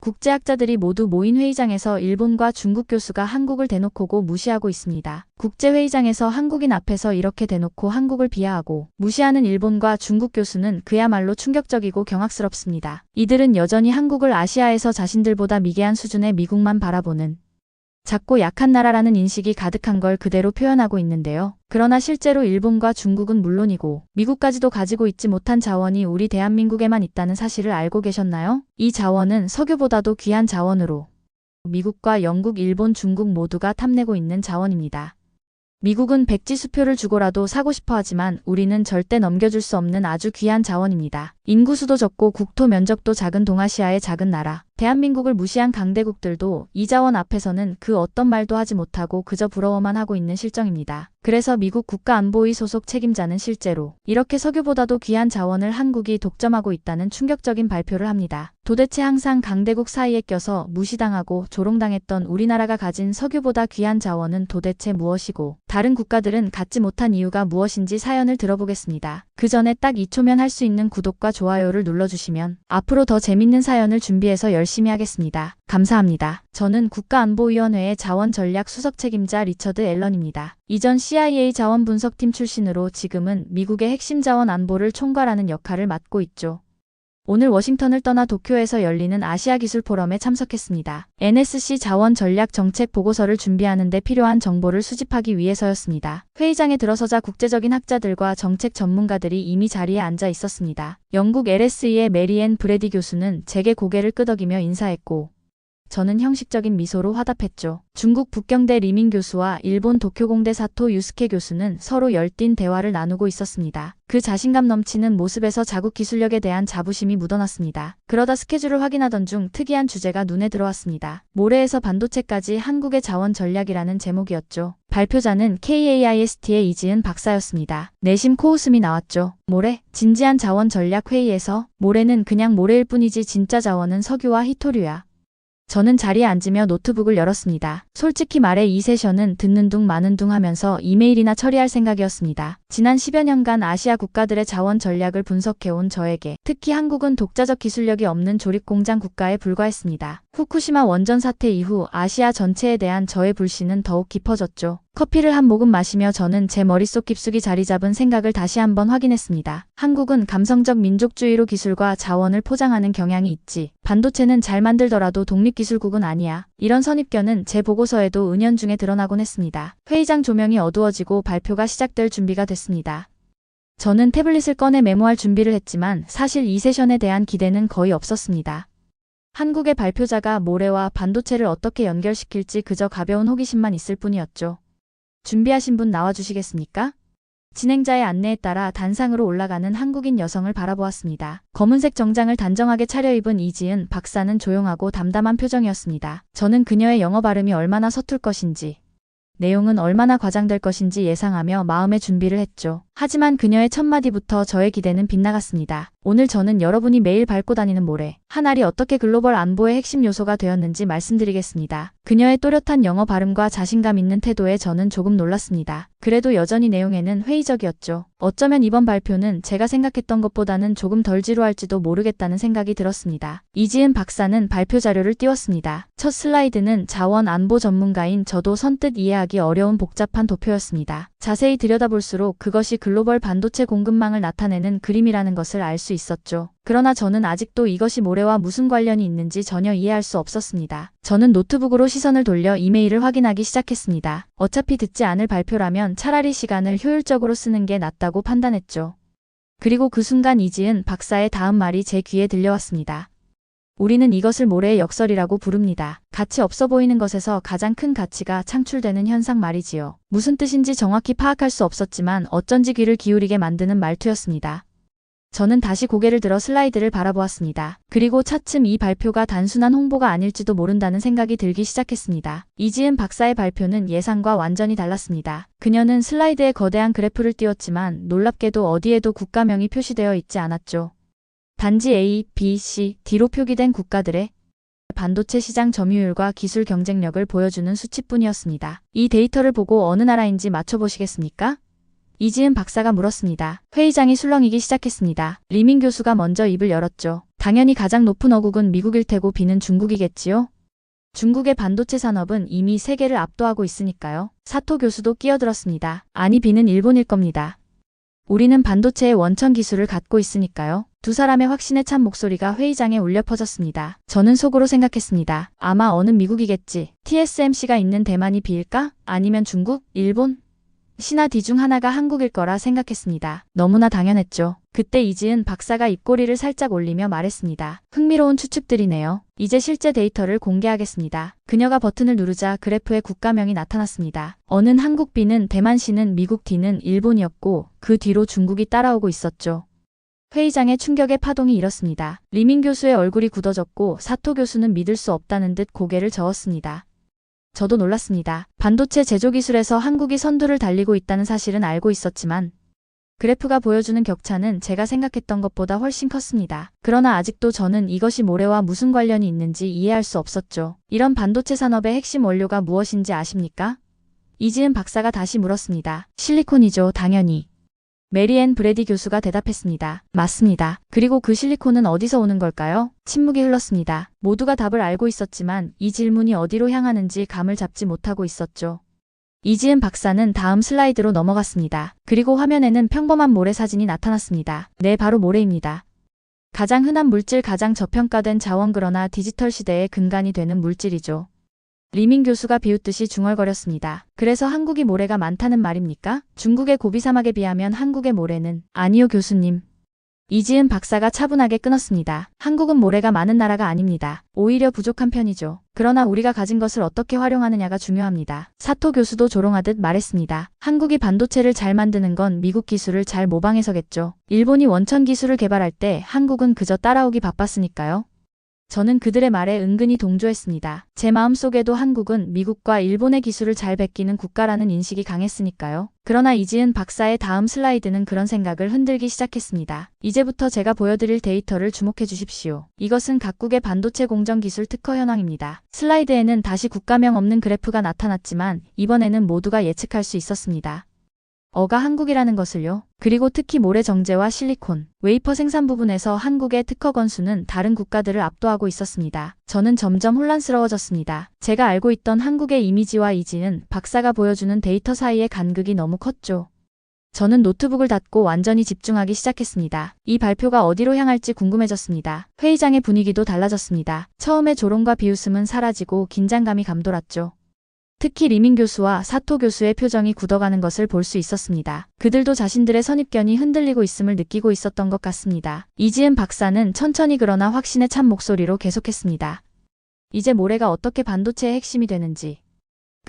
국제학자들이 모두 모인 회의장에서 일본과 중국 교수가 한국을 대놓고 무시하고 있습니다. 국제회의장에서 한국인 앞에서 이렇게 대놓고 한국을 비하하고 무시하는 일본과 중국 교수는 그야말로 충격적이고 경악스럽습니다. 이들은 여전히 한국을 아시아에서 자신들보다 미개한 수준의 미국만 바라보는 작고 약한 나라라는 인식이 가득한 걸 그대로 표현하고 있는데요. 그러나 실제로 일본과 중국은 물론이고 미국까지도 가지고 있지 못한 자원이 우리 대한민국에만 있다는 사실을 알고 계셨나요? 이 자원은 석유보다도 귀한 자원으로 미국과 영국, 일본, 중국 모두가 탐내고 있는 자원입니다. 미국은 백지 수표를 주고라도 사고 싶어 하지만 우리는 절대 넘겨줄 수 없는 아주 귀한 자원입니다. 인구수도 적고 국토 면적도 작은 동아시아의 작은 나라. 대한민국을 무시한 강대국들도 이 자원 앞에서는 그 어떤 말도 하지 못하고 그저 부러워만 하고 있는 실정입니다. 그래서 미국 국가안보위 소속 책임자는 실제로 이렇게 석유보다도 귀한 자원을 한국이 독점하고 있다는 충격적인 발표를 합니다. 도대체 항상 강대국 사이에 껴서 무시당하고 조롱당했던 우리나라가 가진 석유보다 귀한 자원은 도대체 무엇이고 다른 국가들은 갖지 못한 이유가 무엇인지 사연을 들어보겠습니다. 그 전에 딱 2초면 할 수 있는 구독과 좋아요를 눌러주시면 앞으로 더 재밌는 사연을 준비해서 열심히 하겠습니다. 감사합니다. 저는 국가안보위원회의 자원전략 수석 책임자 리처드 앨런입니다. 이전 CIA 자원분석팀 출신으로 지금은 미국의 핵심 자원 안보를 총괄하는 역할을 맡고 있죠. 오늘 워싱턴을 떠나 도쿄에서 열리는 아시아 기술 포럼에 참석했습니다. NSC 자원 전략 정책 보고서를 준비하는 데 필요한 정보를 수집하기 위해서였습니다. 회의장에 들어서자 국제적인 학자들과 정책 전문가들이 이미 자리에 앉아 있었습니다. 영국 LSE의 메리앤 브래디 교수는 제게 고개를 끄덕이며 인사했고 저는 형식적인 미소로 화답했죠. 중국 북경대 리민 교수와 일본 도쿄공대 사토 유스케 교수는 서로 열띤 대화를 나누고 있었습니다. 그 자신감 넘치는 모습에서 자국 기술력에 대한 자부심이 묻어났습니다. 그러다 스케줄을 확인하던 중 특이한 주제가 눈에 들어왔습니다. 모래에서 반도체까지 한국의 자원 전략이라는 제목이었죠. 발표자는 KAIST의 이지은 박사였습니다. 내심 코웃음이 나왔죠. 모래? 진지한 자원 전략 회의에서 모래는 그냥 모래일 뿐이지 진짜 자원은 석유와 히토류야. 저는 자리에 앉으며 노트북을 열었습니다. 솔직히 말해 이 세션은 듣는 둥 마는 둥 하면서 이메일이나 처리할 생각이었습니다. 지난 10여 년간 아시아 국가들의 자원 전략을 분석해온 저에게 특히 한국은 독자적 기술력이 없는 조립공장 국가에 불과했습니다. 후쿠시마 원전 사태 이후 아시아 전체에 대한 저의 불신은 더욱 깊어졌죠. 커피를 한 모금 마시며 저는 제 머릿속 깊숙이 자리 잡은 생각을 다시 한번 확인했습니다. 한국은 감성적 민족주의로 기술과 자원을 포장하는 경향이 있지. 반도체는 잘 만들더라도 독립기술국은 아니야. 이런 선입견은 제 보고서에도 은연중에 드러나곤 했습니다. 회의장 조명이 어두워지고 발표가 시작될 준비가 됐습니다. 저는 태블릿을 꺼내 메모할 준비를 했지만 사실 이 세션에 대한 기대는 거의 없었습니다. 한국의 발표자가 모래와 반도체를 어떻게 연결시킬지 그저 가벼운 호기심만 있을 뿐이었죠. 준비하신 분 나와주시겠습니까? 진행자의 안내에 따라 단상으로 올라가는 한국인 여성을 바라보았습니다. 검은색 정장을 단정하게 차려입은 이지은 박사는 조용하고 담담한 표정이었습니다. 저는 그녀의 영어 발음이 얼마나 서툴 것인지, 내용은 얼마나 과장될 것인지 예상하며 마음의 준비를 했죠. 하지만 그녀의 첫마디부터 저의 기대는 빗나갔습니다. 오늘 저는 여러분이 매일 밟고 다니는 모래, 한 알이 어떻게 글로벌 안보의 핵심 요소가 되었는지 말씀드리겠습니다. 그녀의 또렷한 영어 발음과 자신감 있는 태도에 저는 조금 놀랐습니다. 그래도 여전히 내용에는 회의적이었죠. 어쩌면 이번 발표는 제가 생각했던 것보다는 조금 덜 지루할지도 모르겠다는 생각이 들었습니다. 이지은 박사는 발표 자료를 띄웠습니다. 첫 슬라이드는 자원 안보 전문가인 저도 선뜻 이해하기 어려운 복잡한 도표였습니다. 자세히 들여다볼수록 그것이 글로벌 반도체 공급망을 나타내는 그림이라는 것을 알 수 있었죠. 그러나 저는 아직도 이것이 모래와 무슨 관련이 있는지 전혀 이해할 수 없었습니다. 저는 노트북으로 시선을 돌려 이메일을 확인하기 시작했습니다. 어차피 듣지 않을 발표라면 차라리 시간을 효율적으로 쓰는 게 낫다고 판단했죠. 그리고 그 순간 이지은 박사의 다음 말이 제 귀에 들려왔습니다. 우리는 이것을 모래의 역설이라고 부릅니다. 가치 없어 보이는 것에서 가장 큰 가치가 창출되는 현상 말이지요. 무슨 뜻인지 정확히 파악할 수 없었지만 어쩐지 귀를 기울이게 만드는 말투였습니다. 저는 다시 고개를 들어 슬라이드를 바라보았습니다. 그리고 차츰 이 발표가 단순한 홍보가 아닐지도 모른다는 생각이 들기 시작했습니다. 이지은 박사의 발표는 예상과 완전히 달랐습니다. 그녀는 슬라이드에 거대한 그래프를 띄웠지만 놀랍게도 어디에도 국가명이 표시되어 있지 않았죠. 단지 A, B, C, D로 표기된 국가들의 반도체 시장 점유율과 기술 경쟁력을 보여주는 수치뿐이었습니다. 이 데이터를 보고 어느 나라인지 맞춰보시겠습니까? 이지은 박사가 물었습니다. 회의장이 술렁이기 시작했습니다. 리민 교수가 먼저 입을 열었죠. 당연히 가장 높은 어국은 미국일 테고 B는 중국이겠지요? 중국의 반도체 산업은 이미 세계를 압도하고 있으니까요. 사토 교수도 끼어들었습니다. 아니 B는 일본일 겁니다. 우리는 반도체의 원천 기술을 갖고 있으니까요. 두 사람의 확신에 찬 목소리가 회의장에 울려 퍼졌습니다. 저는 속으로 생각했습니다. 아마 어느 미국이겠지. TSMC가 있는 대만이 B일까? 아니면 중국? 일본? C나 D 중 하나가 한국일 거라 생각했습니다. 너무나 당연했죠. 그때 이지은 박사가 입꼬리를 살짝 올리며 말했습니다. 흥미로운 추측들이네요. 이제 실제 데이터를 공개하겠습니다. 그녀가 버튼을 누르자 그래프에 국가명이 나타났습니다. 어는 한국 B는 대만 C는 미국 D는 일본이었고 그 뒤로 중국이 따라오고 있었죠. 회의장의 충격의 파동이 일었습니다. 리민 교수의 얼굴이 굳어졌고 사토 교수는 믿을 수 없다는 듯 고개를 저었습니다. 저도 놀랐습니다. 반도체 제조 기술에서 한국이 선두를 달리고 있다는 사실은 알고 있었지만 그래프가 보여주는 격차는 제가 생각했던 것보다 훨씬 컸습니다. 그러나 아직도 저는 이것이 모래와 무슨 관련이 있는지 이해할 수 없었죠. 이런 반도체 산업의 핵심 원료가 무엇인지 아십니까? 이지은 박사가 다시 물었습니다. 실리콘이죠, 당연히. 메리앤 브래디 교수가 대답했습니다. 맞습니다. 그리고 그 실리콘은 어디서 오는 걸까요? 침묵이 흘렀습니다. 모두가 답을 알고 있었지만 이 질문이 어디로 향하는지 감을 잡지 못하고 있었죠. 이지은 박사는 다음 슬라이드로 넘어갔습니다. 그리고 화면에는 평범한 모래 사진이 나타났습니다. 네, 바로 모래입니다. 가장 흔한 물질, 가장 저평가된 자원, 그러나 디지털 시대의 근간이 되는 물질이죠. 리민 교수가 비웃듯이 중얼거렸습니다. 그래서 한국이 모래가 많다는 말입니까? 중국의 고비 사막에 비하면 한국의 모래는... 아니요, 교수님. 이지은 박사가 차분하게 끊었습니다. 한국은 모래가 많은 나라가 아닙니다. 오히려 부족한 편이죠. 그러나 우리가 가진 것을 어떻게 활용하느냐가 중요합니다. 사토 교수도 조롱하듯 말했습니다. 한국이 반도체를 잘 만드는 건 미국 기술을 잘 모방해서겠죠. 일본이 원천 기술을 개발할 때 한국은 그저 따라오기 바빴으니까요. 저는 그들의 말에 은근히 동조했습니다. 제 마음속에도 한국은 미국과 일본의 기술을 잘 베끼는 국가라는 인식이 강했으니까요. 그러나 이지은 박사의 다음 슬라이드는 그런 생각을 흔들기 시작했습니다. 이제부터 제가 보여드릴 데이터를 주목해 주십시오. 이것은 각국의 반도체 공정 기술 특허 현황입니다. 슬라이드에는 다시 국가명 없는 그래프가 나타났지만 이번에는 모두가 예측할 수 있었습니다. 어가 한국이라는 것을요. 그리고 특히 모래 정제와 실리콘, 웨이퍼 생산 부분에서 한국의 특허 건수는 다른 국가들을 압도하고 있었습니다. 저는 점점 혼란스러워졌습니다. 제가 알고 있던 한국의 이미지와 이지은 박사가 보여주는 데이터 사이의 간극이 너무 컸죠. 저는 노트북을 닫고 완전히 집중하기 시작했습니다. 이 발표가 어디로 향할지 궁금해졌습니다. 회의장의 분위기도 달라졌습니다. 처음에 조롱과 비웃음은 사라지고 긴장감이 감돌았죠. 특히 리민 교수와 사토 교수의 표정이 굳어가는 것을 볼 수 있었습니다. 그들도 자신들의 선입견이 흔들리고 있음을 느끼고 있었던 것 같습니다. 이지은 박사는 천천히 그러나 확신에 찬 목소리로 계속했습니다. 이제 모래가 어떻게 반도체의 핵심이 되는지,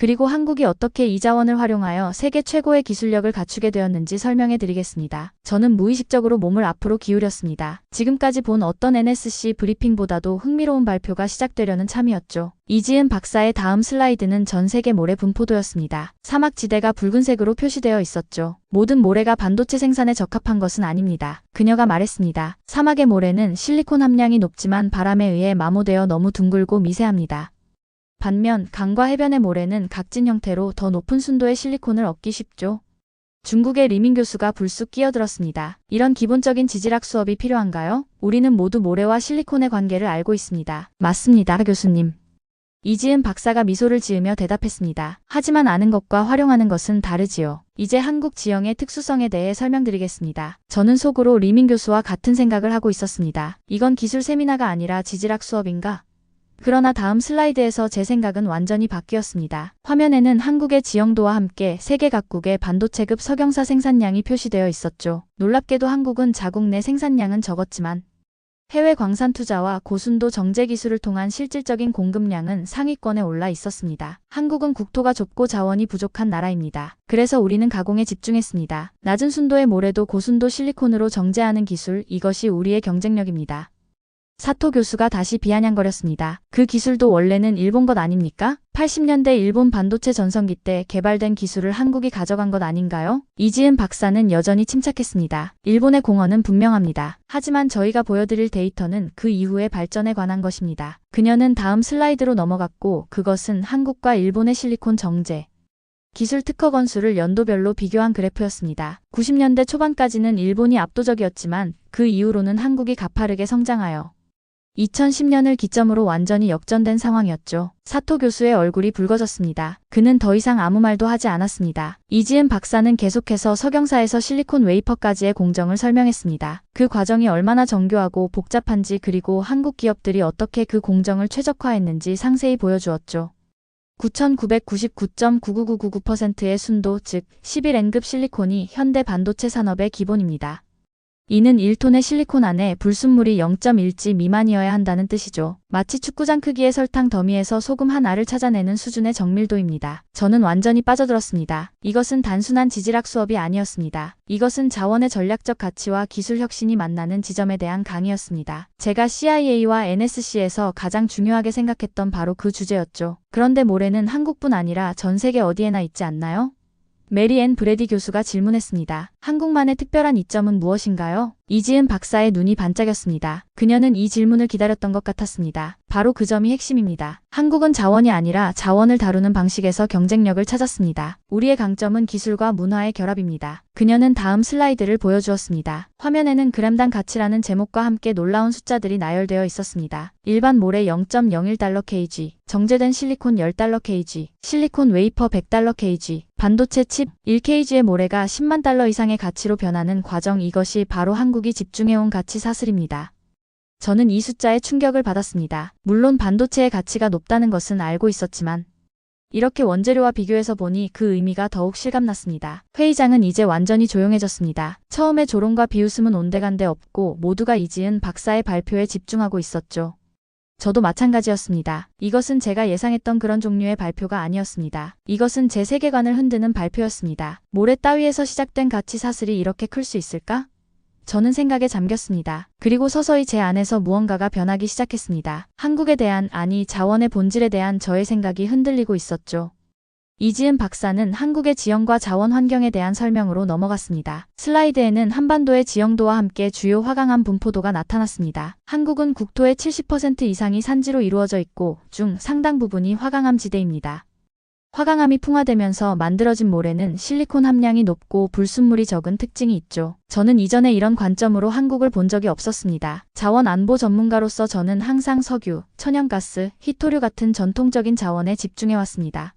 그리고 한국이 어떻게 이 자원을 활용하여 세계 최고의 기술력을 갖추게 되었는지 설명해 드리겠습니다. 저는 무의식적으로 몸을 앞으로 기울였습니다. 지금까지 본 어떤 NSC 브리핑보다도 흥미로운 발표가 시작되려는 참이었죠. 이지은 박사의 다음 슬라이드는 전 세계 모래 분포도였습니다. 사막지대가 붉은색으로 표시되어 있었죠. 모든 모래가 반도체 생산에 적합한 것은 아닙니다. 그녀가 말했습니다. 사막의 모래는 실리콘 함량이 높지만 바람에 의해 마모되어 너무 둥글고 미세합니다. 반면 강과 해변의 모래는 각진 형태로 더 높은 순도의 실리콘을 얻기 쉽죠. 중국의 리민 교수가 불쑥 끼어들었습니다. 이런 기본적인 지질학 수업이 필요한가요? 우리는 모두 모래와 실리콘의 관계를 알고 있습니다. 맞습니다, 교수님. 이지은 박사가 미소를 지으며 대답했습니다. 하지만 아는 것과 활용하는 것은 다르지요. 이제 한국 지형의 특수성에 대해 설명드리겠습니다. 저는 속으로 리민 교수와 같은 생각을 하고 있었습니다. 이건 기술 세미나가 아니라 지질학 수업인가? 그러나 다음 슬라이드에서 제 생각은 완전히 바뀌었습니다. 화면에는 한국의 지형도와 함께 세계 각국의 반도체급 석영사 생산량이 표시되어 있었죠. 놀랍게도 한국은 자국 내 생산량은 적었지만 해외 광산 투자와 고순도 정제 기술을 통한 실질적인 공급량은 상위권에 올라 있었습니다. 한국은 국토가 좁고 자원이 부족한 나라입니다. 그래서 우리는 가공에 집중했습니다. 낮은 순도의 모래도 고순도 실리콘으로 정제하는 기술, 이것이 우리의 경쟁력입니다. 사토 교수가 다시 비아냥거렸습니다. 그 기술도 원래는 일본 것 아닙니까? 80년대 일본 반도체 전성기 때 개발된 기술을 한국이 가져간 것 아닌가요? 이지은 박사는 여전히 침착했습니다. 일본의 공헌은 분명합니다. 하지만 저희가 보여드릴 데이터는 그 이후의 발전에 관한 것입니다. 그녀는 다음 슬라이드로 넘어갔고 그것은 한국과 일본의 실리콘 정제 기술 특허 건수를 연도별로 비교한 그래프였습니다. 90년대 초반까지는 일본이 압도적이었지만 그 이후로는 한국이 가파르게 성장하여 2010년을 기점으로 완전히 역전된 상황이었죠. 사토 교수의 얼굴이 붉어졌습니다. 그는 더 이상 아무 말도 하지 않았습니다. 이지은 박사는 계속해서 석영사에서 실리콘 웨이퍼까지의 공정을 설명했습니다. 그 과정이 얼마나 정교하고 복잡한지 그리고 한국 기업들이 어떻게 그 공정을 최적화했는지 상세히 보여주었죠. 9999.99999%의 순도, 즉 11N급 실리콘이 현대 반도체 산업의 기본입니다. 이는 1톤의 실리콘 안에 불순물이 0.1G 미만이어야 한다는 뜻이죠. 마치 축구장 크기의 설탕 더미에서 소금 한 알을 찾아내는 수준의 정밀도입니다. 저는 완전히 빠져들었습니다. 이것은 단순한 지질학 수업이 아니었습니다. 이것은 자원의 전략적 가치와 기술 혁신이 만나는 지점에 대한 강의였습니다. 제가 CIA와 NSC에서 가장 중요하게 생각했던 바로 그 주제였죠. 그런데 모래는 한국뿐 아니라 전 세계 어디에나 있지 않나요? 메리 앤 브래디 교수가 질문했습니다. 한국만의 특별한 이점은 무엇인가요? 이지은 박사의 눈이 반짝였습니다. 그녀는 이 질문을 기다렸던 것 같았습니다. 바로 그 점이 핵심입니다. 한국은 자원이 아니라 자원을 다루는 방식에서 경쟁력을 찾았습니다. 우리의 강점은 기술과 문화의 결합입니다. 그녀는 다음 슬라이드를 보여주었습니다. 화면에는 그램당 가치라는 제목과 함께 놀라운 숫자들이 나열되어 있었습니다. 일반 모래 0.01달러 kg, 정제된 실리콘 10달러 kg, 실리콘 웨이퍼 100달러 kg, 반도체 칩 1kg의 모래가 10만 달러 이상의 가치로 변하는 과정, 이것이 바로 한국이 집중해온 가치 사슬입니다. 저는 이 숫자에 충격을 받았습니다. 물론 반도체의 가치가 높다는 것은 알고 있었지만 이렇게 원재료와 비교해서 보니 그 의미가 더욱 실감났습니다. 회의장은 이제 완전히 조용해졌습니다. 처음에 조롱과 비웃음은 온데간데 없고 모두가 이지은 박사의 발표에 집중하고 있었죠. 저도 마찬가지였습니다. 이것은 제가 예상했던 그런 종류의 발표가 아니었습니다. 이것은 제 세계관을 흔드는 발표였습니다. 모래 따위에서 시작된 가치 사슬이 이렇게 클 수 있을까? 저는 생각에 잠겼습니다. 그리고 서서히 제 안에서 무언가가 변하기 시작했습니다. 한국에 대한, 아니 자원의 본질에 대한 저의 생각이 흔들리고 있었죠. 이지은 박사는 한국의 지형과 자원 환경에 대한 설명으로 넘어갔습니다. 슬라이드에는 한반도의 지형도와 함께 주요 화강암 분포도가 나타났습니다. 한국은 국토의 70% 이상이 산지로 이루어져 있고 중 상당 부분이 화강암 지대입니다. 화강암이 풍화되면서 만들어진 모래는 실리콘 함량이 높고 불순물이 적은 특징이 있죠. 저는 이전에 이런 관점으로 한국을 본 적이 없었습니다. 자원 안보 전문가로서 저는 항상 석유, 천연가스, 히토류 같은 전통적인 자원에 집중해왔습니다.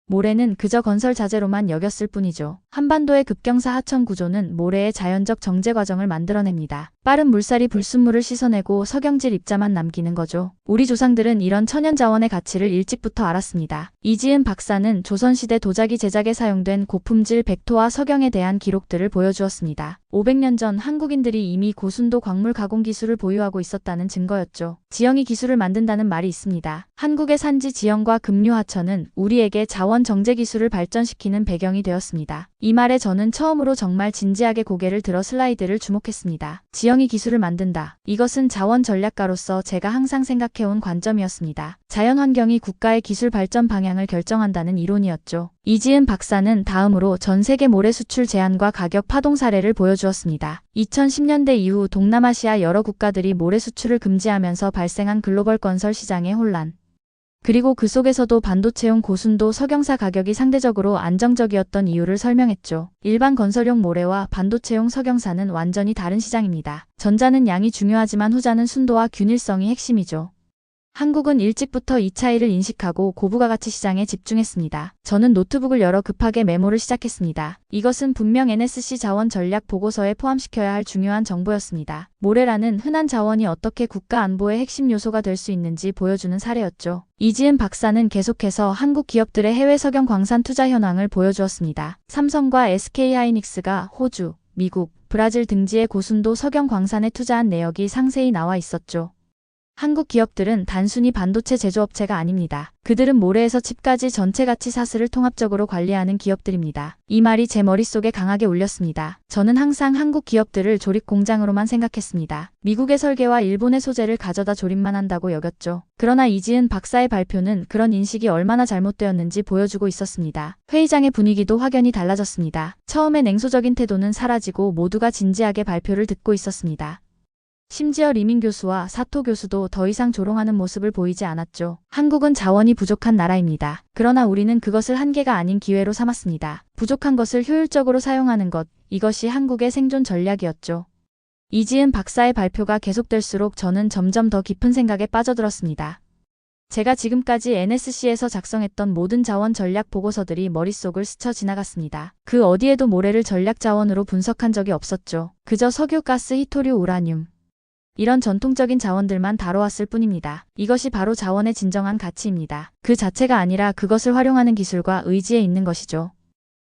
모래는 그저 건설 자재로만 여겼을 뿐이죠. 한반도의 급경사 하천 구조는 모래의 자연적 정제 과정을 만들어냅니다. 빠른 물살이 불순물을 씻어내고 석영질 입자만 남기는 거죠. 우리 조상들은 이런 천연 자원의 가치를 일찍부터 알았습니다. 이지은 박사는 조선시대 도자기 제작에 사용된 고품질 백토와 석영에 대한 기록들을 보여주었습니다. 500년 전 한국인들이 이미 고순도 광물 가공 기술을 보유하고 있었다는 증거였죠. 지형이 기술을 만든다는 말이 있습니다. 한국의 산지 지형과 급류 하천은 우리에게 자원 정제 기술을 발전시키는 배경이 되었습니다. 이 말에 저는 처음으로 정말 진지하게 고개를 들어 슬라이드를 주목했습니다. 지형이 기술을 만든다. 이것은 자원 전략가로서 제가 항상 생각해온 관점이었습니다. 자연환경이 국가의 기술 발전 방향을 결정한다는 이론이었죠. 이지은 박사는 다음으로 전 세계 모래 수출 제한과 가격 파동 사례를 보여주었습니다. 2010년대 이후 동남아시아 여러 국가들이 모래 수출을 금지하면서 발생한 글로벌 건설 시장의 혼란. 그리고 그 속에서도 반도체용 고순도 석영사 가격이 상대적으로 안정적이었던 이유를 설명했죠. 일반 건설용 모래와 반도체용 석영사는 완전히 다른 시장입니다. 전자는 양이 중요하지만 후자는 순도와 균일성이 핵심이죠. 한국은 일찍부터 이 차이를 인식하고 고부가가치 시장에 집중했습니다. 저는 노트북을 열어 급하게 메모를 시작했습니다. 이것은 분명 NSC 자원 전략 보고서에 포함시켜야 할 중요한 정보였습니다. 모래라는 흔한 자원이 어떻게 국가 안보의 핵심 요소가 될 수 있는지 보여주는 사례였죠. 이지은 박사는 계속해서 한국 기업들의 해외 석영 광산 투자 현황을 보여주었습니다. 삼성과 SK하이닉스가 호주, 미국, 브라질 등지의 고순도 석영 광산에 투자한 내역이 상세히 나와 있었죠. 한국 기업들은 단순히 반도체 제조업체가 아닙니다. 그들은 모래에서 칩까지 전체 가치 사슬을 통합적으로 관리하는 기업들입니다. 이 말이 제 머릿속에 강하게 울렸습니다. 저는 항상 한국 기업들을 조립 공장으로만 생각했습니다. 미국의 설계와 일본의 소재를 가져다 조립만 한다고 여겼죠. 그러나 이지은 박사의 발표는 그런 인식이 얼마나 잘못되었는지 보여주고 있었습니다. 회의장의 분위기도 확연히 달라졌습니다. 처음에 냉소적인 태도는 사라지고 모두가 진지하게 발표를 듣고 있었습니다. 심지어 리민 교수와 사토 교수도 더 이상 조롱하는 모습을 보이지 않았죠. 한국은 자원이 부족한 나라입니다. 그러나 우리는 그것을 한계가 아닌 기회로 삼았습니다. 부족한 것을 효율적으로 사용하는 것, 이것이 한국의 생존 전략이었죠. 이지은 박사의 발표가 계속될수록 저는 점점 더 깊은 생각에 빠져들었습니다. 제가 지금까지 NSC에서 작성했던 모든 자원 전략 보고서들이 머릿속을 스쳐 지나갔습니다. 그 어디에도 모래를 전략 자원으로 분석한 적이 없었죠. 그저 석유, 가스, 히토류, 우라늄. 이런 전통적인 자원들만 다뤄왔을 뿐입니다. 이것이 바로 자원의 진정한 가치입니다. 그 자체가 아니라 그것을 활용하는 기술과 의지에 있는 것이죠.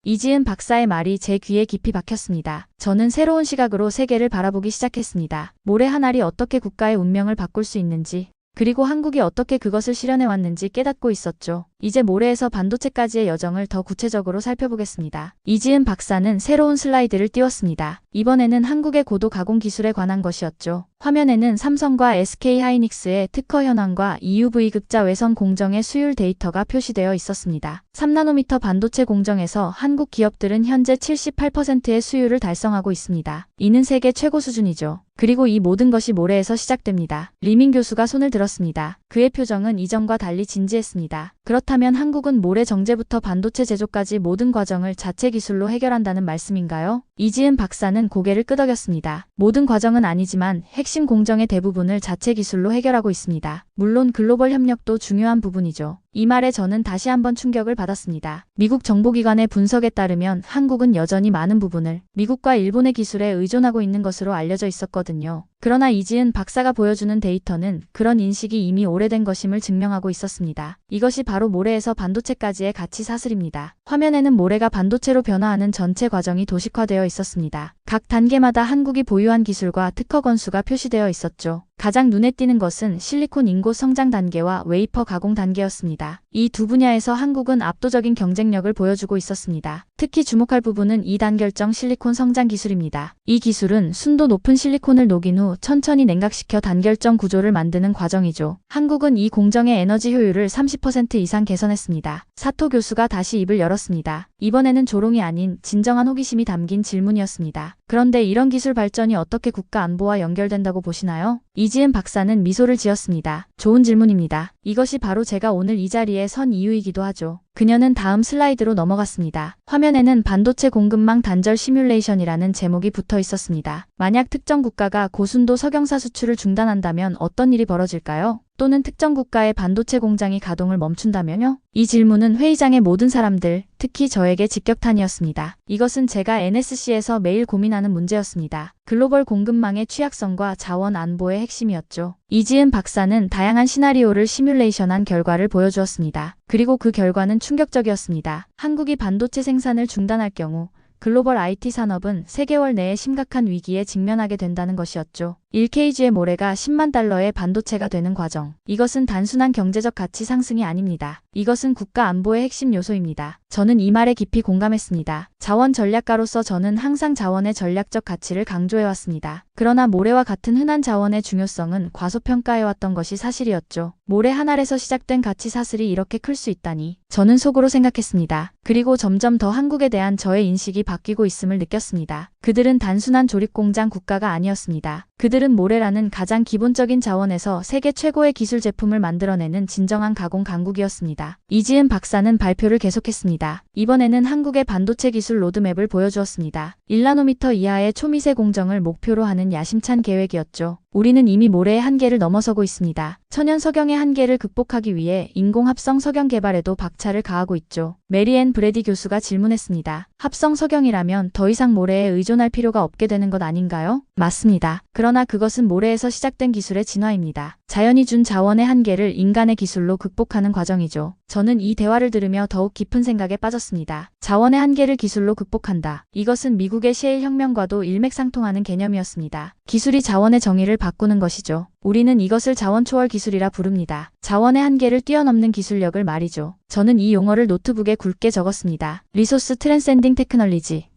이지은 박사의 말이 제 귀에 깊이 박혔습니다. 저는 새로운 시각으로 세계를 바라보기 시작했습니다. 모래 한 알이 어떻게 국가의 운명을 바꿀 수 있는지, 그리고 한국이 어떻게 그것을 실현해왔는지 깨닫고 있었죠. 이제 모래에서 반도체까지의 여정을 더 구체적으로 살펴보겠습니다. 이지은 박사는 새로운 슬라이드를 띄웠습니다. 이번에는 한국의 고도 가공 기술에 관한 것이었죠. 화면에는 삼성과 SK하이닉스의 특허 현황과 EUV 극자 외선 공정의 수율 데이터가 표시되어 있었습니다. 3나노미터 반도체 공정에서 한국 기업들은 현재 78%의 수율을 달성하고 있습니다. 이는 세계 최고 수준이죠. 그리고 이 모든 것이 모래에서 시작됩니다. 리민 교수가 손을 들었습니다. 그의 표정은 이전과 달리 진지했습니다. 그렇다면 한국은 모래 정제부터 반도체 제조까지 모든 과정을 자체 기술로 해결한다는 말씀인가요? 이지은 박사는 고개를 끄덕였습니다. 모든 과정은 아니지만 핵심 공정의 대부분을 자체 기술로 해결하고 있습니다. 물론 글로벌 협력도 중요한 부분이죠. 이 말에 저는 다시 한번 충격을 받았습니다. 미국 정보기관의 분석에 따르면 한국은 여전히 많은 부분을 미국과 일본의 기술에 의존하고 있는 것으로 알려져 있었거든요. 그러나 이지은 박사가 보여주는 데이터는 그런 인식이 이미 오래된 것임을 증명하고 있었습니다. 이것이 바로 모래에서 반도체까지의 가치 사슬입니다. 화면에는 모래가 반도체로 변화하는 전체 과정이 도식화되어 있었습니다. 각 단계마다 한국이 보유한 기술과 특허 건수가 표시되어 있었죠. 가장 눈에 띄는 것은 실리콘 인고 성장 단계와 웨이퍼 가공 단계였습니다. 이 두 분야에서 한국은 압도적인 경쟁력을 보여주고 있었습니다. 특히 주목할 부분은 2단결정 실리콘 성장 기술입니다. 이 기술은 순도 높은 실리콘을 녹인 후 천천히 냉각시켜 단결정 구조를 만드는 과정이죠. 한국은 이 공정의 에너지 효율을 30% 이상 개선했습니다. 사토 교수가 다시 입을 열었습니다. 이번에는 조롱이 아닌 진정한 호기심이 담긴 질문이었습니다. 그런데 이런 기술 발전이 어떻게 국가 안보와 연결된다고 보시나요? 이지은 박사는 미소를 지었습니다. 좋은 질문입니다. 이것이 바로 제가 오늘 이 자리에 선 이유이기도 하죠. 그녀는 다음 슬라이드로 넘어갔습니다. 화면에는 반도체 공급망 단절 시뮬레이션이라는 제목이 붙어 있었습니다. 만약 특정 국가가 고순도 석영사 수출을 중단한다면 어떤 일이 벌어질까요? 또는 특정 국가의 반도체 공장이 가동을 멈춘다면요? 이 질문은 회의장의 모든 사람들, 특히 저에게 직격탄이었습니다. 이것은 제가 NSC에서 매일 고민하는 문제였습니다. 글로벌 공급망의 취약성과 자원 안보의 핵심이었죠. 이지은 박사는 다양한 시나리오를 시뮬레이션한 결과를 보여주었습니다. 그리고 그 결과는 충격적이었습니다. 한국이 반도체 생산을 중단할 경우 글로벌 IT 산업은 3개월 내에 심각한 위기에 직면하게 된다는 것이었죠. 1kg의 모래가 10만 달러의 반도체가 되는 과정. 이것은 단순한 경제적 가치 상승이 아닙니다. 이것은 국가 안보의 핵심 요소입니다. 저는 이 말에 깊이 공감했습니다. 자원 전략가로서 저는 항상 자원의 전략적 가치를 강조해왔습니다. 그러나 모래와 같은 흔한 자원의 중요성은 과소평가해왔던 것이 사실이었죠. 모래 한 알에서 시작된 가치 사슬이 이렇게 클 수 있다니. 저는 속으로 생각했습니다. 그리고 점점 더 한국에 대한 저의 인식이 바뀌고 있음을 느꼈습니다. 그들은 단순한 조립공장 국가가 아니었습니다. 그들은 모래라는 가장 기본적인 자원에서 세계 최고의 기술 제품을 만들어내는 진정한 가공 강국이었습니다. 이지은 박사는 발표를 계속했습니다. 이번에는 한국의 반도체 기술 로드맵을 보여주었습니다. 1나노미터 이하의 초미세 공정을 목표로 하는 야심찬 계획이었죠. 우리는 이미 모래의 한계를 넘어서고 있습니다. 천연 석영의 한계를 극복하기 위해 인공합성 석영 개발에도 박차를 가하고 있죠. 메리앤 브래디 교수가 질문했습니다. 합성 석영이라면 더 이상 모래에 의존할 필요가 없게 되는 것 아닌가요? 맞습니다. 그러나 그것은 모래에서 시작된 기술의 진화입니다. 자연이 준 자원의 한계를 인간의 기술로 극복하는 과정이죠. 저는 이 대화를 들으며 더욱 깊은 생각에 빠졌습니다. 자원의 한계를 기술로 극복한다. 이것은 미국의 셰일 혁명과도 일맥상통하는 개념이었습니다. 기술이 자원의 정의를 바꾸는 것이죠. 우리는 이것을 자원 초월 기술이라 부릅니다. 자원의 한계를 뛰어넘는 기술력을 말이죠. 저는 이 용어를 노트북에 굵게 적었습니다. 리소스 트랜센딩 테크놀리지.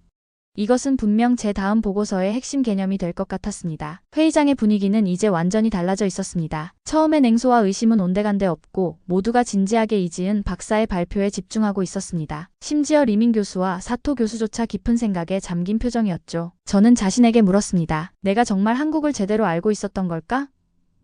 이것은 분명 제 다음 보고서의 핵심 개념이 될 것 같았습니다. 회의장의 분위기는 이제 완전히 달라져 있었습니다. 처음에 냉소와 의심은 온데간데 없고 모두가 진지하게 이지은 박사의 발표에 집중하고 있었습니다. 심지어 리민 교수와 사토 교수조차 깊은 생각에 잠긴 표정이었죠. 저는 자신에게 물었습니다. 내가 정말 한국을 제대로 알고 있었던 걸까?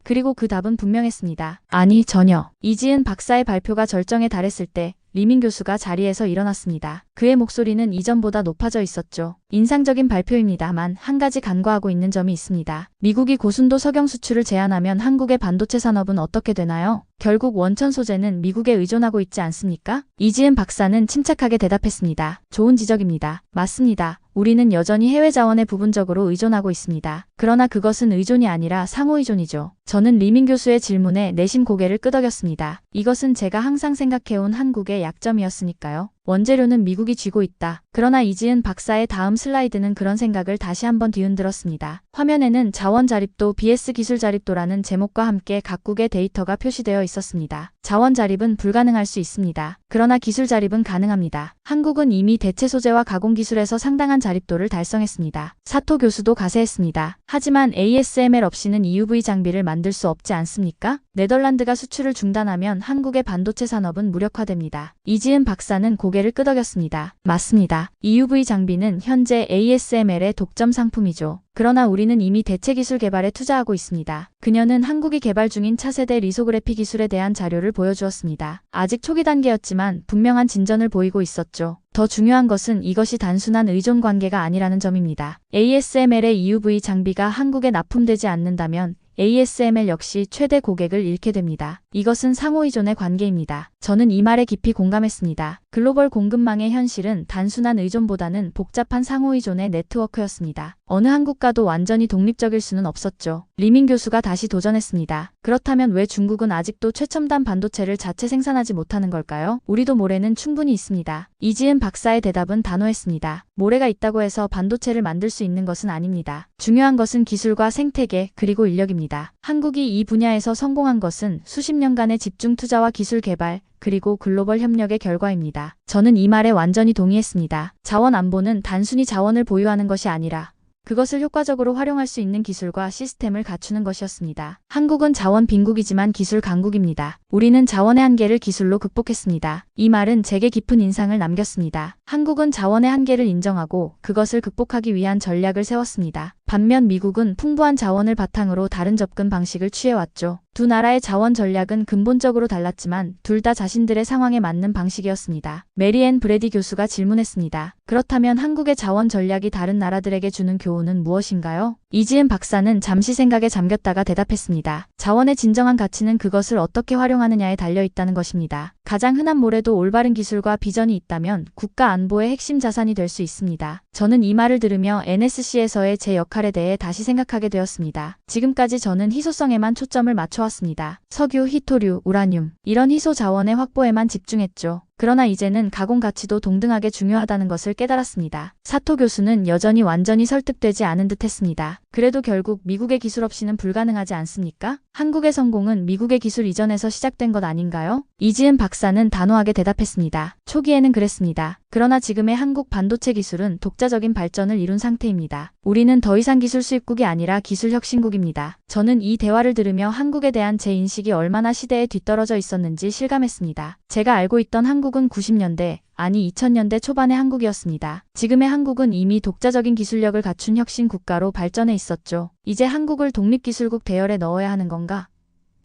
그리고 그 답은 분명했습니다. 아니, 전혀. 이지은 박사의 발표가 절정에 달했을 때 리민 교수가 자리에서 일어났습니다. 그의 목소리는 이전보다 높아져 있었죠. 인상적인 발표입니다만 한 가지 간과하고 있는 점이 있습니다. 미국이 고순도 석영 수출을 제한하면 한국의 반도체 산업은 어떻게 되나요? 결국 원천 소재는 미국에 의존하고 있지 않습니까? 이지은 박사는 침착하게 대답했습니다. 좋은 지적입니다. 맞습니다. 우리는 여전히 해외 자원에 부분적으로 의존하고 있습니다. 그러나 그것은 의존이 아니라 상호 의존이죠. 저는 리민 교수의 질문에 내심 고개를 끄덕였습니다. 이것은 제가 항상 생각해온 한국의 약점이었으니까요. 원재료는 미국이 쥐고 있다. 그러나 이지은 박사의 다음 슬라이드는 그런 생각을 다시 한번 뒤흔들었습니다. 화면에는 자원 자립도 vs 기술 자립도라는 제목과 함께 각국의 데이터가 표시되어 있었습니다. 자원 자립은 불가능할 수 있습니다. 그러나 기술 자립은 가능합니다. 한국은 이미 대체 소재와 가공 기술에서 상당한 자립도를 달성했습니다. 사토 교수도 가세했습니다. 하지만 ASML 없이는 EUV 장비를 만들 수 없지 않습니까? 네덜란드가 수출을 중단하면 한국의 반도체 산업은 무력화됩니다. 이지은 박사는 고개를 끄덕였습니다. 맞습니다. EUV 장비는 현재 ASML의 독점 상품이죠. 그러나 우리는 이미 대체 기술 개발에 투자하고 있습니다. 그녀는 한국이 개발 중인 차세대 리소그래피 기술에 대한 자료를 보여주었습니다. 아직 초기 단계였지만 분명한 진전을 보이고 있었죠. 더 중요한 것은 이것이 단순한 의존 관계가 아니라는 점입니다. ASML의 EUV 장비가 한국에 납품되지 않는다면 ASML 역시 최대 고객을 잃게 됩니다. 이것은 상호의존의 관계입니다. 저는 이 말에 깊이 공감했습니다. 글로벌 공급망의 현실은 단순한 의존보다는 복잡한 상호의존의 네트워크였습니다. 어느 한 국가도 완전히 독립적일 수는 없었죠. 리민 교수가 다시 도전했습니다. 그렇다면 왜 중국은 아직도 최첨단 반도체를 자체 생산하지 못하는 걸까요? 우리도 모래는 충분히 있습니다. 이지은 박사의 대답은 단호했습니다. 모래가 있다고 해서 반도체를 만들 수 있는 것은 아닙니다. 중요한 것은 기술과 생태계 그리고 인력입니다. 한국이 이 분야에서 성공한 것은 수십 년간의 집중 투자와 기술 개발 그리고 글로벌 협력의 결과입니다. 저는 이 말에 완전히 동의했습니다. 자원 안보는 단순히 자원을 보유하는 것이 아니라 그것을 효과적으로 활용할 수 있는 기술과 시스템을 갖추는 것이었습니다. 한국은 자원 빈국이지만 기술 강국입니다. 우리는 자원의 한계를 기술로 극복했습니다. 이 말은 제게 깊은 인상을 남겼습니다. 한국은 자원의 한계를 인정하고 그것을 극복하기 위한 전략을 세웠습니다. 반면 미국은 풍부한 자원을 바탕으로 다른 접근 방식을 취해왔죠. 두 나라의 자원 전략은 근본적으로 달랐지만 둘 다 자신들의 상황에 맞는 방식이었습니다. 메리앤 브래디 교수가 질문했습니다. 그렇다면 한국의 자원 전략이 다른 나라들에게 주는 교훈은 무엇인가요? 이지은 박사는 잠시 생각에 잠겼다가 대답했습니다. 자원의 진정한 가치는 그것을 어떻게 활용하느냐에 달려있다는 것입니다. 가장 흔한 모래도 올바른 기술과 비전이 있다면 국가 안보의 핵심 자산이 될 수 있습니다. 저는 이 말을 들으며 NSC에서의 제 역할에 대해 다시 생각하게 되었습니다. 지금까지 저는 희소성에만 초점을 맞춰왔습니다. 석유, 히토류, 우라늄 이런 희소 자원의 확보에만 집중했죠. 그러나 이제는 가공 가치도 동등하게 중요하다는 것을 깨달았습니다. 사토 교수는 여전히 완전히 설득되지 않은 듯 했습니다. 그래도 결국 미국의 기술 없이는 불가능하지 않습니까? 한국의 성공은 미국의 기술 이전에서 시작된 것 아닌가요? 이지은 박사는 단호하게 대답했습니다. 초기에는 그랬습니다. 그러나 지금의 한국 반도체 기술은 독자적인 발전을 이룬 상태입니다. 우리는 더 이상 기술 수입국이 아니라 기술 혁신국입니다. 저는 이 대화를 들으며 한국에 대한 제 인식이 얼마나 시대에 뒤떨어져 있었는지 실감했습니다. 제가 알고 있던 한국은 90년대, 아니 2000년대 초반의 한국이었습니다. 지금의 한국은 이미 독자적인 기술력을 갖춘 혁신 국가로 발전해 있었죠. 이제 한국을 독립기술국 대열에 넣어야 하는 건가?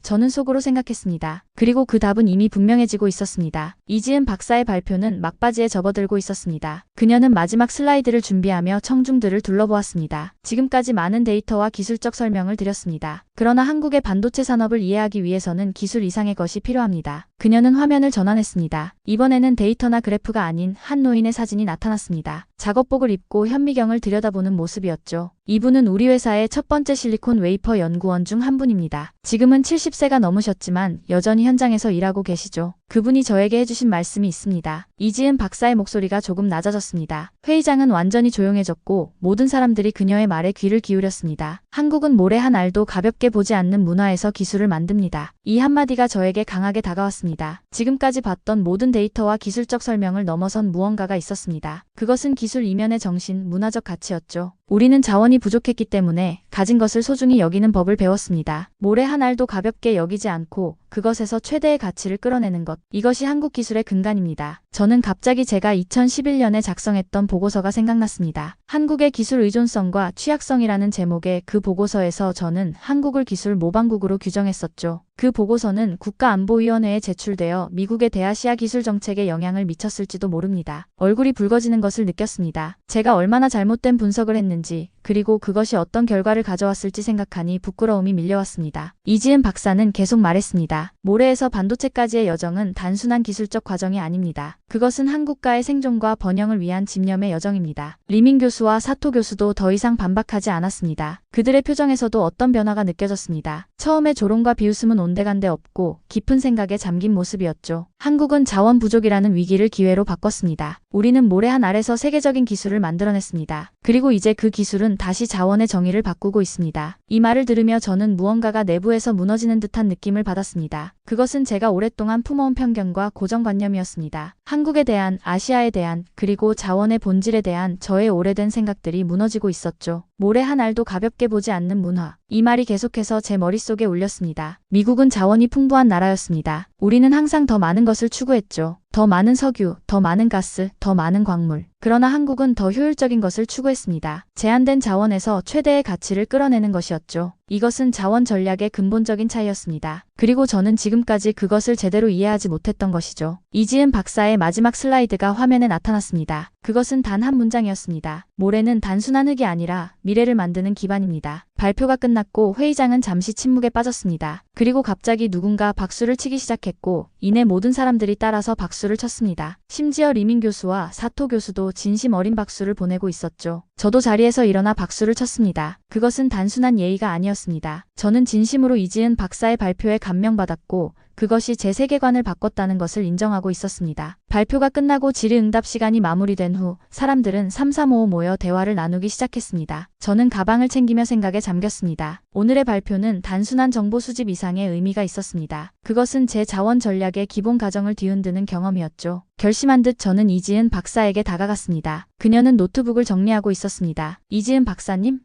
저는 속으로 생각했습니다. 그리고 그 답은 이미 분명해지고 있었습니다. 이지은 박사의 발표는 막바지에 접어들고 있었습니다. 그녀는 마지막 슬라이드를 준비하며 청중들을 둘러보았습니다. 지금까지 많은 데이터와 기술적 설명을 드렸습니다. 그러나 한국의 반도체 산업을 이해하기 위해서는 기술 이상의 것이 필요합니다. 그녀는 화면을 전환했습니다. 이번에는 데이터나 그래프가 아닌 한 노인의 사진이 나타났습니다. 작업복을 입고 현미경을 들여다보는 모습이었죠. 이분은 우리 회사의 첫 번째 실리콘 웨이퍼 연구원 중 한 분입니다. 지금은 70세가 넘으셨지만 여전히 현장에서 일하고 계시죠. 그분이 저에게 해주신 말씀이 있습니다. 이지은 박사의 목소리가 조금 낮아졌습니다. 회의장은 완전히 조용해졌고 모든 사람들이 그녀의 말에 귀를 기울였습니다. 한국은 모래 한 알도 가볍게 보지 않는 문화에서 기술을 만듭니다. 이 한마디가 저에게 강하게 다가왔습니다. 지금까지 봤던 모든 데이터와 기술적 설명을 넘어선 무언가가 있었습니다. 그것은 기술 이면의 정신, 문화적 가치였죠. 우리는 자원이 부족했기 때문에 가진 것을 소중히 여기는 법을 배웠습니다. 모래 한 알도 가볍게 여기지 않고 그것에서 최대의 가치를 끌어내는 것. 이것이 한국 기술의 근간입니다. 저는 갑자기 제가 2011년에 작성했던 보고서가 생각났습니다. 한국의 기술 의존성과 취약성이라는 제목의 그 보고서에서 저는 한국을 기술 모방국으로 규정했었죠. 그 보고서는 국가안보위원회에 제출되어 미국의 대아시아 기술 정책에 영향을 미쳤을지도 모릅니다. 얼굴이 붉어지는 것을 느꼈습니다. 제가 얼마나 잘못된 분석을 했는지, 그리고 그것이 어떤 결과를 가져왔을지 생각하니 부끄러움이 밀려왔습니다. 이지은 박사는 계속 말했습니다. 모래에서 반도체까지의 여정은 단순한 기술적 과정이 아닙니다. 그것은 한국가의 생존과 번영을 위한 집념의 여정입니다. 리민 교수와 사토 교수도 더 이상 반박하지 않았습니다. 그들의 표정에서도 어떤 변화가 느껴졌습니다. 처음에 조롱과 비웃음은 온데간데 없고 깊은 생각에 잠긴 모습이었죠. 한국은 자원 부족이라는 위기를 기회로 바꿨습니다. 우리는 모래 한 알에서 세계적인 기술을 만들어냈습니다. 그리고 이제 그 기술은 다시 자원의 정의를 바꾸고 있습니다. 이 말을 들으며 저는 무언가가 내부에서 무너지는 듯한 느낌을 받았습니다. 그것은 제가 오랫동안 품어온 편견과 고정관념이었습니다. 한국에 대한, 아시아에 대한, 그리고 자원의 본질에 대한 저의 오래된 생각들이 무너지고 있었죠. 모래 한 알도 가볍게 보지 않는 문화. 이 말이 계속해서 제 머릿속에 울렸습니다. 미국은 자원이 풍부한 나라였습니다. 우리는 항상 더 많은 것을 추구했죠. 더 많은 석유, 더 많은 가스, 더 많은 광물. 그러나 한국은 더 효율적인 것을 추구했습니다. 제한된 자원에서 최대의 가치를 끌어내는 것이었죠. 이것은 자원 전략의 근본적인 차이였습니다. 그리고 저는 지금까지 그것을 제대로 이해하지 못했던 것이죠. 이지은 박사의 마지막 슬라이드가 화면에 나타났습니다. 그것은 단 한 문장이었습니다. 모래는 단순한 흙이 아니라 미래를 만드는 기반입니다. 발표가 끝났고 회의장은 잠시 침묵에 빠졌습니다. 그리고 갑자기 누군가 박수를 치기 시작했고 이내 모든 사람들이 따라서 박수를 쳤습니다. 심지어 리민 교수와 사토 교수도 진심 어린 박수를 보내고 있었죠. 저도 자리에서 일어나 박수를 쳤습니다. 그것은 단순한 예의가 아니었습니다. 저는 진심으로 이지은 박사의 발표에 감명받았고 그것이 제 세계관을 바꿨다는 것을 인정하고 있었습니다. 발표가 끝나고 질의응답 시간이 마무리된 후 사람들은 삼삼오오 모여 대화를 나누기 시작했습니다. 저는 가방을 챙기며 생각에 잠겼습니다. 오늘의 발표는 단순한 정보 수집 이상의 의미가 있었습니다. 그것은 제 자원 전략의 기본 가정을 뒤흔드는 경험이었죠. 결심한 듯 저는 이지은 박사에게 다가갔습니다. 그녀는 노트북을 정리하고 있었습니다. 이지은 박사님?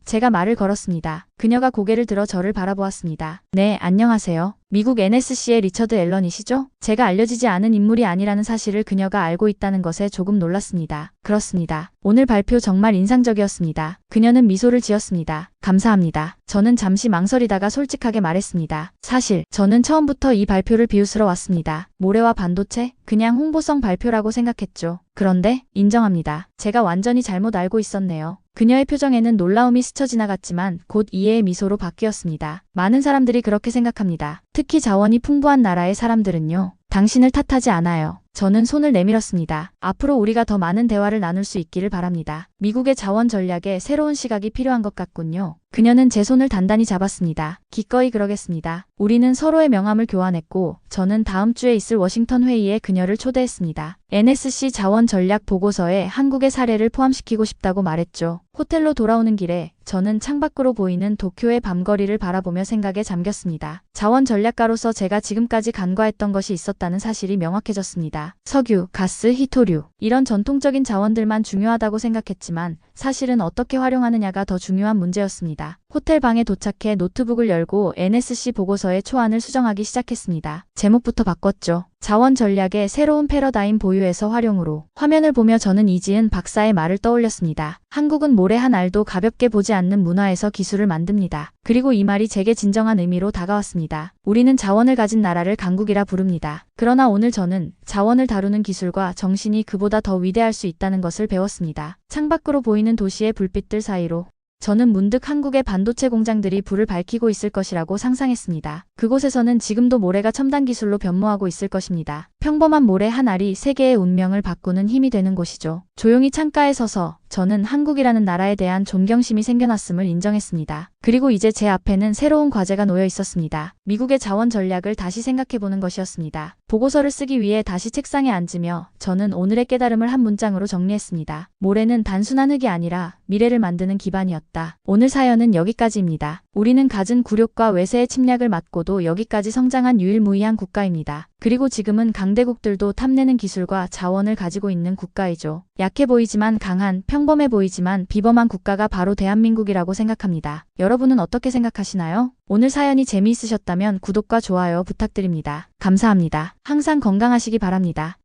제가 말을 걸었습니다. 그녀가 고개를 들어 저를 바라보았습니다. 네, 안녕하세요. 미국 NSC의 리처드 앨런이시죠? 제가 알려지지 않은 인물이 아니라는 사실을 그녀가 알고 있다는 것에 조금 놀랐습니다. 그렇습니다. 오늘 발표 정말 인상적이었습니다. 그녀는 미소를 지었습니다. 감사합니다. 저는 잠시 망설이다가 솔직하게 말했습니다. 사실 저는 처음부터 이 발표를 비웃으러 왔습니다. 모래와 반도체? 그냥 홍보성 발표라고 생각했죠. 그런데 인정합니다. 제가 완전히 잘못 알고 있었네요. 그녀의 표정에는 놀라움이 스쳐 지나갔지만 곧 이해의 미소로 바뀌었습니다. 많은 사람들이 그렇게 생각합니다. 특히 자원이 풍부한 나라의 사람들은요. 당신을 탓하지 않아요. 저는 손을 내밀었습니다. 앞으로 우리가 더 많은 대화를 나눌 수 있기를 바랍니다. 미국의 자원 전략에 새로운 시각이 필요한 것 같군요. 그녀는 제 손을 단단히 잡았습니다. 기꺼이 그러겠습니다. 우리는 서로의 명함을 교환했고 저는 다음 주에 있을 워싱턴 회의에 그녀를 초대했습니다. NSC 자원 전략 보고서에 한국의 사례를 포함시키고 싶다고 말했죠. 호텔로 돌아오는 길에 저는 창밖으로 보이는 도쿄의 밤거리를 바라보며 생각에 잠겼습니다. 자원 전략가로서 제가 지금까지 간과했던 것이 있었다는 사실이 명확해졌습니다. 석유, 가스, 히토류 이런 전통적인 자원들만 중요하다고 생각했지만 사실은 어떻게 활용하느냐가 더 중요한 문제였습니다. 호텔 방에 도착해 노트북을 열고 NSC 보고서의 초안을 수정하기 시작했습니다. 제목부터 바꿨죠. 자원 전략의 새로운 패러다임 보유에서 활용으로. 화면을 보며 저는 이지은 박사의 말을 떠올렸습니다. 한국은 모래 한 알도 가볍게 보지 않는 문화에서 기술을 만듭니다. 그리고 이 말이 제게 진정한 의미로 다가왔습니다. 우리는 자원을 가진 나라를 강국이라 부릅니다. 그러나 오늘 저는 자원을 다루는 기술과 정신이 그보다 더 위대할 수 있다는 것을 배웠습니다. 창밖으로 보이는 도시의 불빛들 사이로 저는 문득 한국의 반도체 공장들이 불을 밝히고 있을 것이라고 상상했습니다. 그곳에서는 지금도 모래가 첨단 기술로 변모하고 있을 것입니다. 평범한 모래 한 알이 세계의 운명을 바꾸는 힘이 되는 곳이죠. 조용히 창가에 서서 저는 한국이라는 나라에 대한 존경심이 생겨났음을 인정했습니다. 그리고 이제 제 앞에는 새로운 과제가 놓여 있었습니다. 미국의 자원 전략을 다시 생각해보는 것이었습니다. 보고서를 쓰기 위해 다시 책상에 앉으며 저는 오늘의 깨달음을 한 문장으로 정리했습니다. 모래는 단순한 흙이 아니라 미래를 만드는 기반이었다. 오늘 사연은 여기까지입니다. 우리는 갖은 굴욕과 외세의 침략을 맞고도 여기까지 성장한 유일무이한 국가입니다. 그리고 지금은 강대국들도 탐내는 기술과 자원을 가지고 있는 국가이죠. 약해 보이지만 강한, 평범해 보이지만 비범한 국가가 바로 대한민국이라고 생각합니다. 여러분은 어떻게 생각하시나요? 오늘 사연이 재미있으셨다면 구독과 좋아요 부탁드립니다. 감사합니다. 항상 건강하시기 바랍니다.